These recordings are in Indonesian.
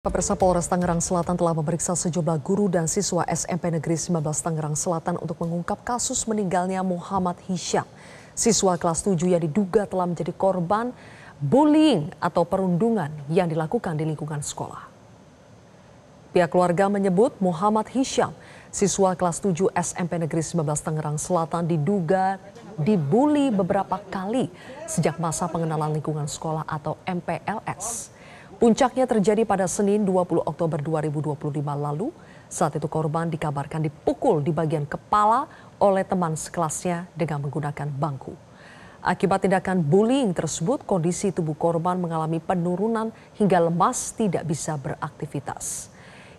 Pemirsa, Polres Tangerang Selatan telah memeriksa sejumlah guru dan siswa SMP Negeri 19 Tangerang Selatan untuk mengungkap kasus meninggalnya Muhammad Hisyam, siswa kelas 7 yang diduga telah menjadi korban bullying atau perundungan yang dilakukan di lingkungan sekolah. Pihak keluarga menyebut Muhammad Hisyam, siswa kelas 7 SMP Negeri 19 Tangerang Selatan diduga dibully beberapa kali sejak masa pengenalan lingkungan sekolah atau MPLS. Puncaknya terjadi pada Senin 20 Oktober 2025 lalu. Saat itu korban dikabarkan dipukul di bagian kepala oleh teman sekelasnya dengan menggunakan bangku. Akibat tindakan bullying tersebut, kondisi tubuh korban mengalami penurunan hingga lemas tidak bisa beraktivitas.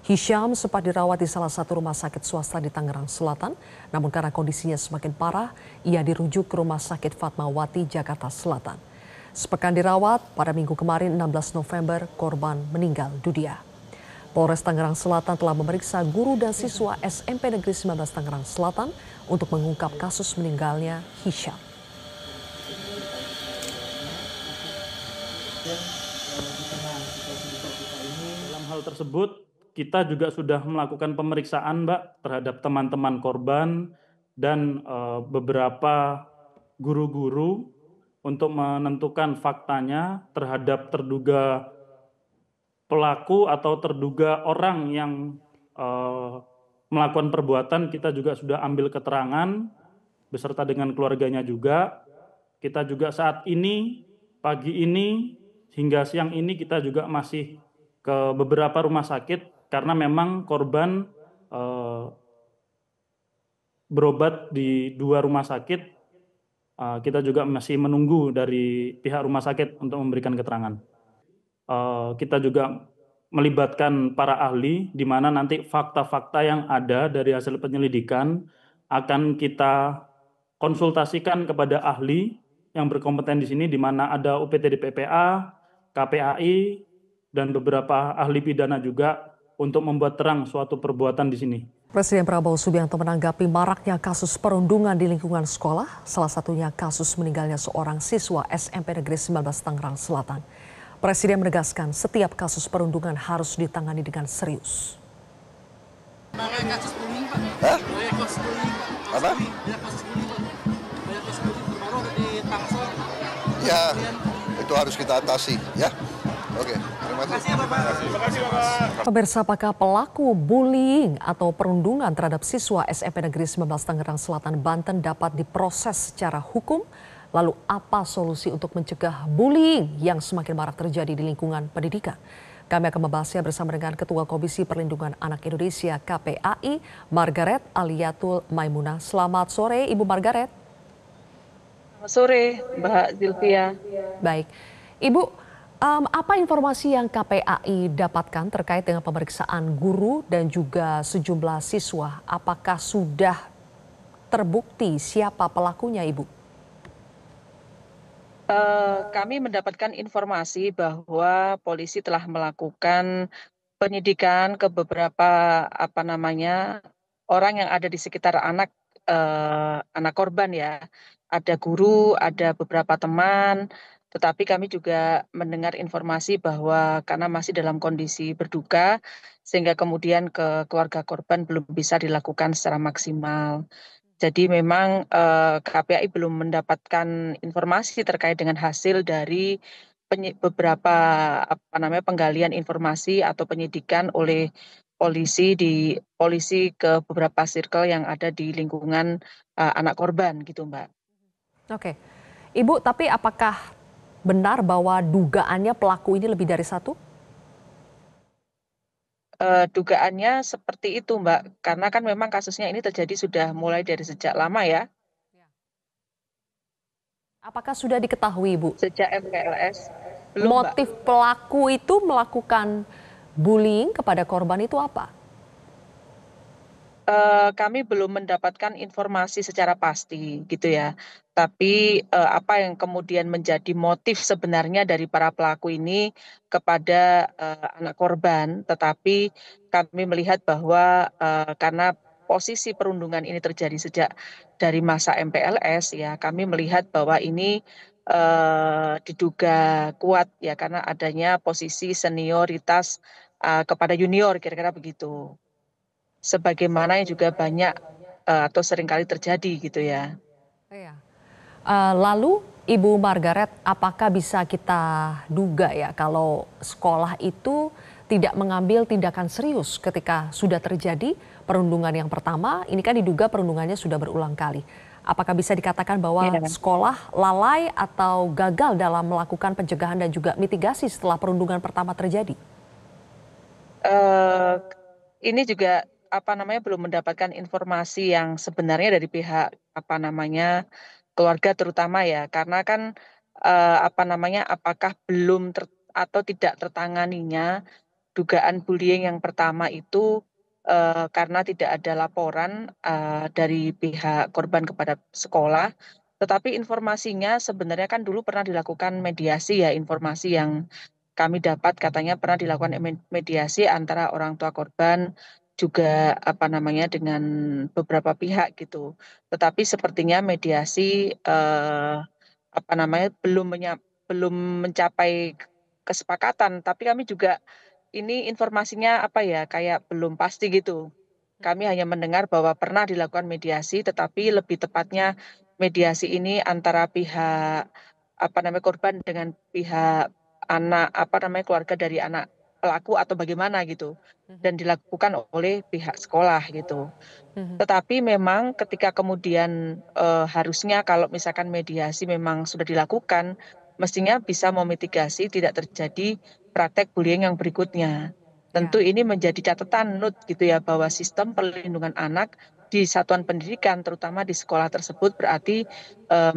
Hisyam sempat dirawat di salah satu rumah sakit swasta di Tangerang Selatan, namun karena kondisinya semakin parah, ia dirujuk ke Rumah Sakit Fatmawati, Jakarta Selatan. Sepekan dirawat, pada minggu kemarin 16 November korban meninggal dunia. Polres Tangerang Selatan telah memeriksa guru dan siswa SMP Negeri 19 Tangerang Selatan untuk mengungkap kasus meninggalnya Hisyam. Dalam hal tersebut, kita juga sudah melakukan pemeriksaan, Mbak, terhadap teman-teman korban dan beberapa guru-guru untuk menentukan faktanya terhadap terduga pelaku atau terduga orang yang melakukan perbuatan. Kita juga sudah ambil keterangan beserta dengan keluarganya juga. Kita juga saat ini, pagi ini, hingga siang ini kita juga masih ke beberapa rumah sakit karena memang korban berobat di 2 rumah sakit. Kita juga masih menunggu dari pihak rumah sakit untuk memberikan keterangan. Kita juga melibatkan para ahli, di mana nanti fakta-fakta yang ada dari hasil penyelidikan akan kita konsultasikan kepada ahli yang berkompeten di sini, di mana ada UPTD PPA, KPAI, dan beberapa ahli pidana juga untuk membuat terang suatu perbuatan di sini. Presiden Prabowo Subianto menanggapi maraknya kasus perundungan di lingkungan sekolah, salah satunya kasus meninggalnya seorang siswa SMP Negeri 19 Tangerang Selatan. Presiden menegaskan setiap kasus perundungan harus ditangani dengan serius. Banyak kasus bullying, Pak. Hah? Banyak kasus bullying, Pak. Apa? Banyak kasus bullying, Pak. Banyak kasus bullying terbaru ada di Tangsel. Ya, itu harus kita atasi, ya. Oke, terima kasih. Terima kasih, Bapak. Pemirsa, apakah pelaku bullying atau perundungan terhadap siswa SMP Negeri 19 Tangerang Selatan, Banten dapat diproses secara hukum? Lalu apa solusi untuk mencegah bullying yang semakin marak terjadi di lingkungan pendidikan? Kami akan membahasnya bersama dengan Ketua Komisi Perlindungan Anak Indonesia KPAI, Margaret Aliatul Maimunah. Selamat sore, Ibu Margaret. Selamat sore, Mbak Zilvia. Baik, Ibu, apa informasi yang KPAI dapatkan terkait dengan pemeriksaan guru dan juga sejumlah siswa? Apakah sudah terbukti siapa pelakunya, Ibu? Kami mendapatkan informasi bahwa polisi telah melakukan penyidikan ke beberapa orang yang ada di sekitar anak korban ya. Ada guru, ada beberapa teman, tetapi kami juga mendengar informasi bahwa karena masih dalam kondisi berduka, sehingga kemudian ke keluarga korban belum bisa dilakukan secara maksimal. Jadi memang KPAI belum mendapatkan informasi terkait dengan hasil dari beberapa penggalian informasi atau penyidikan oleh polisi ke beberapa circle yang ada di lingkungan anak korban gitu, Mbak. Oke, Ibu, tapi apakah benar bahwa dugaannya pelaku ini lebih dari satu? Dugaannya seperti itu, Mbak, karena kan memang kasusnya ini terjadi sudah mulai dari sejak lama ya, Apakah sudah diketahui, Ibu, sejak MPLS. Belum, Mbak. motif pelaku itu melakukan bullying kepada korban itu apa? Kami belum mendapatkan informasi secara pasti gitu ya. Tapi, apa yang kemudian menjadi motif sebenarnya dari para pelaku ini kepada, anak korban, tetapi kami melihat bahwa, karena posisi perundungan ini terjadi sejak dari masa MPLS ya, kami melihat bahwa ini, diduga kuat ya karena adanya posisi senioritas kepada junior, kira-kira begitu. Sebagaimana yang juga banyak atau seringkali terjadi gitu ya. Iya. Lalu Ibu Margaret, apakah bisa kita duga ya kalau sekolah itu tidak mengambil tindakan serius ketika sudah terjadi perundungan yang pertama, ini kan diduga perundungannya sudah berulang kali. Apakah bisa dikatakan bahwa Ya. sekolah lalai atau gagal dalam melakukan pencegahan dan juga mitigasi setelah perundungan pertama terjadi? Eh, ini juga belum mendapatkan informasi yang sebenarnya dari pihak keluarga terutama ya, karena kan apakah belum atau tidak tertanganinya dugaan bullying yang pertama itu karena tidak ada laporan dari pihak korban kepada sekolah, tetapi informasinya sebenarnya kan dulu pernah dilakukan mediasi ya, informasi yang kami dapat katanya pernah dilakukan mediasi antara orang tua korban juga dengan beberapa pihak gitu. Tetapi sepertinya mediasi belum mencapai kesepakatan. Tapi kami juga ini informasinya kayak belum pasti gitu. Kami hanya mendengar bahwa pernah dilakukan mediasi, tetapi lebih tepatnya mediasi ini antara pihak korban dengan pihak anak keluarga dari anak pelaku atau bagaimana gitu, dan dilakukan oleh pihak sekolah gitu. Tetapi memang ketika kemudian harusnya kalau misalkan mediasi memang sudah dilakukan, mestinya bisa memitigasi tidak terjadi praktek bullying yang berikutnya. Tentu Ya. ini menjadi catatan gitu ya, bahwa sistem perlindungan anak di satuan pendidikan terutama di sekolah tersebut berarti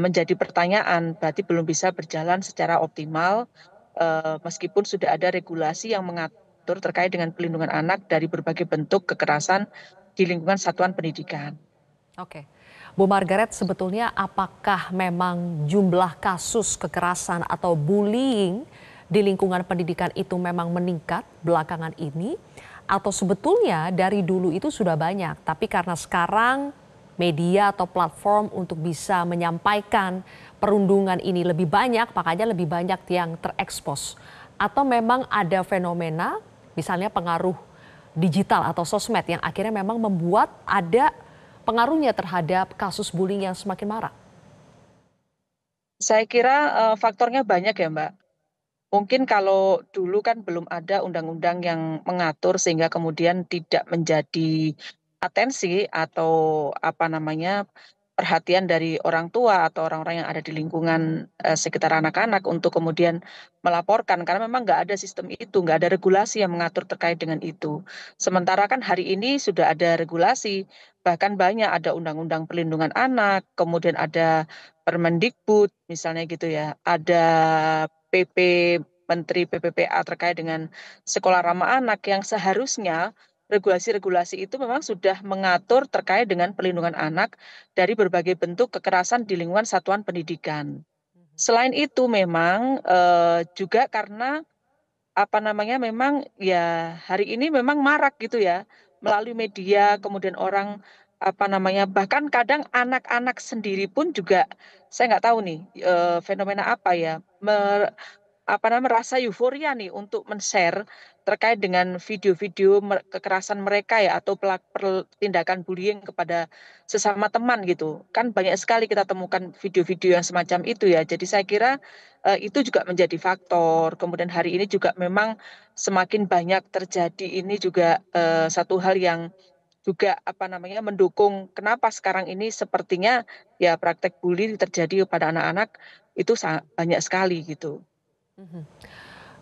menjadi pertanyaan, berarti belum bisa berjalan secara optimal meskipun sudah ada regulasi yang mengatur terkait dengan pelindungan anak dari berbagai bentuk kekerasan di lingkungan satuan pendidikan. Oke. Bu Margaret, sebetulnya apakah memang jumlah kasus kekerasan atau bullying di lingkungan pendidikan itu memang meningkat belakangan ini? Atau sebetulnya dari dulu itu sudah banyak, tapi karena sekarang media atau platform untuk bisa menyampaikan perundungan ini lebih banyak, makanya lebih banyak yang terekspos? Atau memang ada fenomena, misalnya pengaruh digital atau sosmed yang akhirnya memang membuat ada pengaruhnya terhadap kasus bullying yang semakin marak? Saya kira faktornya banyak ya, Mbak. Mungkin kalau dulu kan belum ada undang-undang yang mengatur sehingga kemudian tidak menjadi atensi atau perhatian dari orang tua atau orang-orang yang ada di lingkungan sekitar anak-anak untuk kemudian melaporkan, karena memang nggak ada sistem itu, nggak ada regulasi yang mengatur terkait dengan itu. Sementara kan hari ini sudah ada regulasi, bahkan banyak ada undang-undang perlindungan anak, kemudian ada Permendikbud misalnya gitu ya, ada PP Menteri PPPA terkait dengan sekolah ramah anak yang seharusnya regulasi-regulasi itu memang sudah mengatur terkait dengan perlindungan anak dari berbagai bentuk kekerasan di lingkungan satuan pendidikan. Selain itu memang juga karena memang ya hari ini memang marak gitu ya, melalui media kemudian orang bahkan kadang anak-anak sendiri pun juga saya nggak tahu nih fenomena apa ya, merasa euforia nih untuk men-share terkait dengan video-video kekerasan mereka ya atau tindakan bullying kepada sesama teman gitu. Kan banyak sekali kita temukan video-video yang semacam itu ya. Jadi saya kira itu juga menjadi faktor. Kemudian hari ini juga memang semakin banyak terjadi ini juga satu hal yang juga mendukung kenapa sekarang ini sepertinya ya praktek bully terjadi pada anak-anak itu banyak sekali gitu.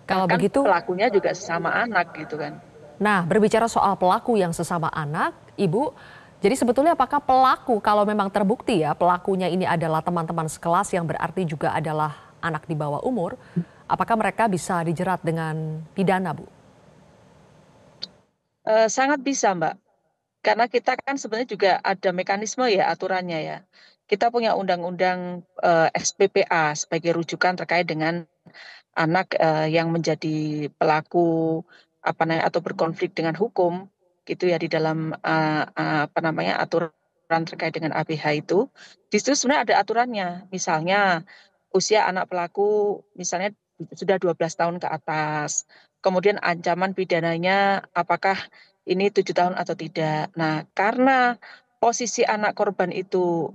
Kalau Bahkan begitu, pelakunya juga sesama anak gitu kan. nah berbicara soal pelaku yang sesama anak, Ibu, jadi sebetulnya apakah pelaku kalau memang terbukti ya pelakunya ini adalah teman-teman sekelas yang berarti juga adalah anak di bawah umur, apakah mereka bisa dijerat dengan pidana, Bu? Sangat bisa, Mbak. Karena kita kan sebenarnya juga ada mekanisme ya aturannya ya. Kita punya undang-undang SPPA sebagai rujukan terkait dengan anak yang menjadi pelaku atau berkonflik dengan hukum gitu ya di dalam aturan terkait dengan ABH itu. Di situ sebenarnya ada aturannya. Misalnya usia anak pelaku misalnya sudah 12 tahun ke atas. kemudian ancaman pidananya apakah ini 7 tahun atau tidak. Nah, karena posisi anak korban itu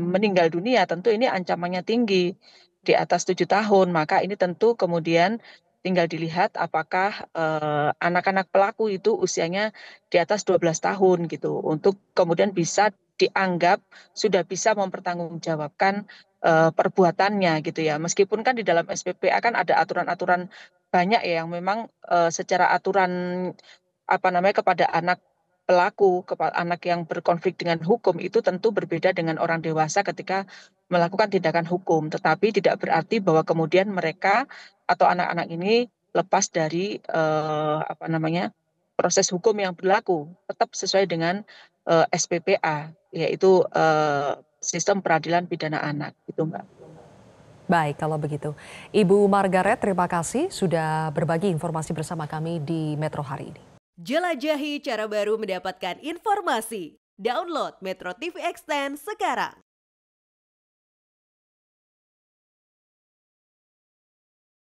meninggal dunia, tentu ini ancamannya tinggi di atas 7 tahun. Maka ini tentu kemudian tinggal dilihat apakah anak-anak pelaku itu usianya di atas 12 tahun gitu untuk kemudian bisa dianggap sudah bisa mempertanggungjawabkan perbuatannya gitu ya. Meskipun kan di dalam SPPA kan ada aturan-aturan banyak ya yang memang secara aturan kepada anak pelaku, kepada anak yang berkonflik dengan hukum itu tentu berbeda dengan orang dewasa ketika melakukan tindakan hukum. Tetapi tidak berarti bahwa kemudian mereka atau anak-anak ini lepas dari proses hukum yang berlaku, tetap sesuai dengan SPPA, yaitu sistem peradilan pidana anak, gitu Mbak. Baik, kalau begitu. Ibu Margaret, terima kasih sudah berbagi informasi bersama kami di Metro hari ini. Jelajahi cara baru mendapatkan informasi. Download Metro TV Extend sekarang.